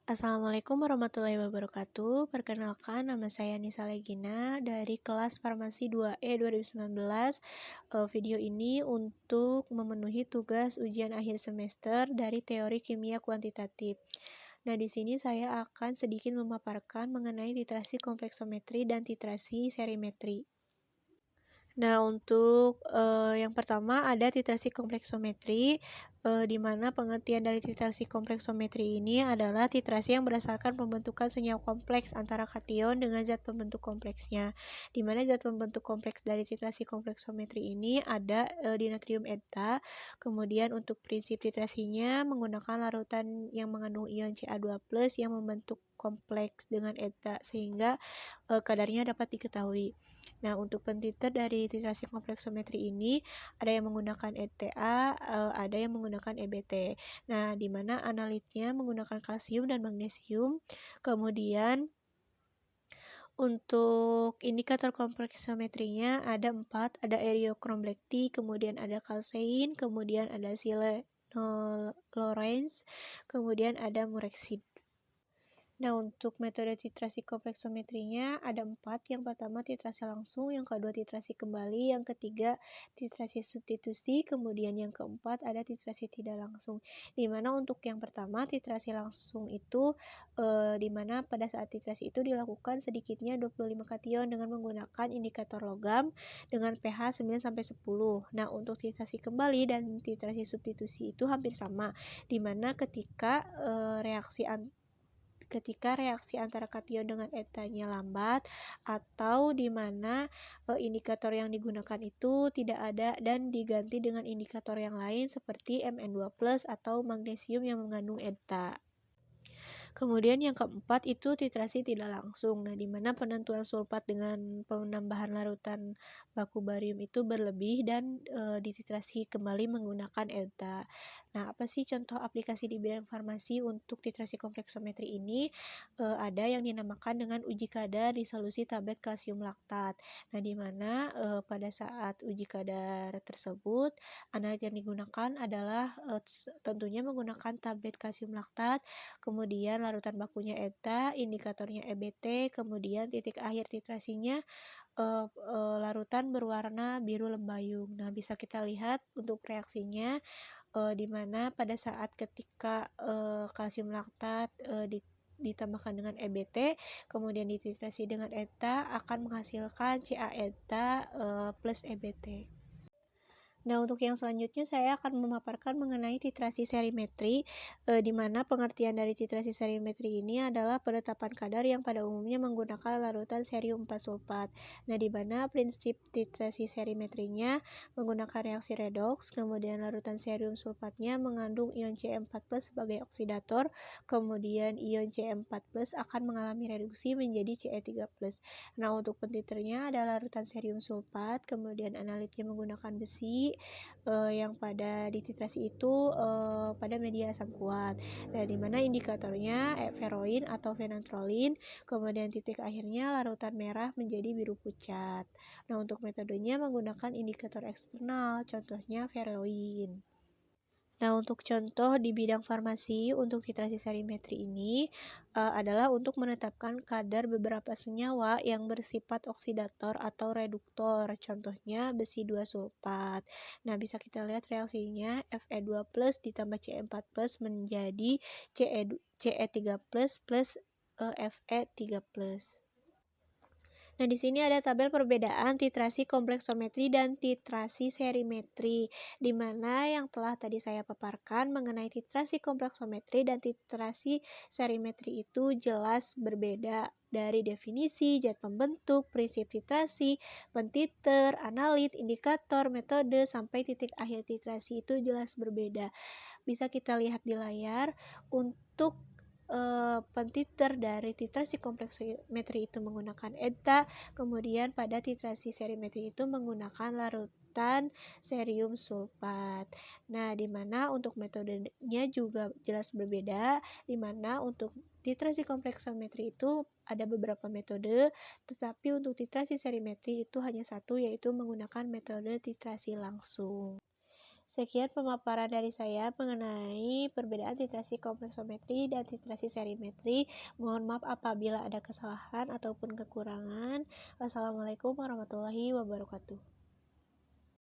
Assalamualaikum warahmatullahi wabarakatuh. Perkenalkan, nama saya Nisa Legina dari kelas Farmasi 2E 2019. Video ini untuk memenuhi tugas ujian akhir semester dari teori kimia kuantitatif. Nah, di sini saya akan sedikit memaparkan mengenai titrasi kompleksometri dan titrasi serimetri. Nah, untuk yang pertama ada titrasi kompleksometri, di mana pengertian dari titrasi kompleksometri ini adalah titrasi yang berdasarkan pembentukan senyawa kompleks antara kation dengan zat pembentuk kompleksnya. Di mana zat pembentuk kompleks dari titrasi kompleksometri ini ada dinatrium eta. Kemudian untuk prinsip titrasinya menggunakan larutan yang mengandung ion Ca2+ yang membentuk kompleks dengan eta sehingga kadarnya dapat diketahui. Nah, untuk pentiter dari titrasi kompleksometri ini ada yang menggunakan ETA, ada yang menggunakan EBT. Nah, di mana analitnya menggunakan kalsium dan magnesium. Kemudian untuk indikator kompleksometrinya ada 4, ada eriokrom black tea, kemudian ada kalsein, kemudian ada silyl-Lorentz, kemudian ada murexid. Nah, untuk metode titrasi kompleksometrinya ada 4. Yang pertama titrasi langsung, yang kedua titrasi kembali, yang ketiga titrasi substitusi, kemudian yang keempat ada titrasi tidak langsung. Di mana untuk yang pertama titrasi langsung itu di mana pada saat titrasi itu dilakukan sedikitnya 25 kation dengan menggunakan indikator logam dengan pH 9-10. Nah, untuk titrasi kembali dan titrasi substitusi itu hampir sama, di mana ketika reaksi antara kation dengan etanya lambat, atau di mana indikator yang digunakan itu tidak ada dan diganti dengan indikator yang lain seperti Mn2+ atau magnesium yang mengandung eta. Kemudian yang keempat itu titrasi tidak langsung. Nah, di mana penentuan sulfat dengan penambahan larutan baku barium itu berlebih dan dititrasi kembali menggunakan eta. Nah, apa sih contoh aplikasi di bidang farmasi untuk titrasi kompleksometri ini? Ada yang dinamakan dengan uji kadar di solusi tablet kalsium laktat. Nah, di mana pada saat uji kadar tersebut analit yang digunakan adalah tentunya menggunakan tablet kalsium laktat, kemudian larutan bakunya eta, indikatornya EBT, kemudian titik akhir titrasinya larutan berwarna biru lembayung. Nah, bisa kita lihat untuk reaksinya di mana pada saat ketika kalsium laktat ditambahkan dengan EBT, kemudian dititrasi dengan eta akan menghasilkan Ca eta plus EBT. Nah, untuk yang selanjutnya saya akan memaparkan mengenai titrasi serimetri, di mana pengertian dari titrasi serimetri ini adalah penetapan kadar yang pada umumnya menggunakan larutan cerium 4 sulfat. Nah, di mana prinsip titrasi serimetrinya menggunakan reaksi redoks, kemudian larutan cerium sulfatnya mengandung ion Ce4+ sebagai oksidator, kemudian ion Ce4+ akan mengalami reduksi menjadi Ce3+. Nah, untuk pentiternya ada larutan cerium sulfat, kemudian analitnya menggunakan besi, yang pada dititrasi itu pada media asam kuat. Nah, di mana indikatornya feroin atau fenantrolin, kemudian titik akhirnya larutan merah menjadi biru pucat. Nah, untuk metodenya menggunakan indikator eksternal, contohnya feroin. Nah, untuk contoh di bidang farmasi untuk titrasi serimetri ini adalah untuk menetapkan kadar beberapa senyawa yang bersifat oksidator atau reduktor. Contohnya besi 2 sulfat. Nah, bisa kita lihat reaksinya Fe2+ ditambah Ce4+ menjadi Ce3+ plus Fe3+. Nah, di sini ada tabel perbedaan titrasi kompleksometri dan titrasi serimetri, di mana yang telah tadi saya paparkan mengenai titrasi kompleksometri dan titrasi serimetri itu jelas berbeda dari definisi, zat pembentuk, prinsip titrasi, pentiter, analit, indikator, metode, sampai titik akhir titrasi itu jelas berbeda. Bisa kita lihat di layar untuk pentiter dari titrasi kompleksometri itu menggunakan eta, kemudian pada titrasi serimetri itu menggunakan larutan cerium sulfat. Nah, di mana untuk metodenya juga jelas berbeda, di mana untuk titrasi kompleksometri itu ada beberapa metode, tetapi untuk titrasi serimetri itu hanya satu, yaitu menggunakan metode titrasi langsung. Sekian pemaparan dari saya mengenai perbedaan titrasi kompleksometri dan titrasi serimetri. Mohon maaf apabila ada kesalahan ataupun kekurangan. Wassalamualaikum warahmatullahi wabarakatuh.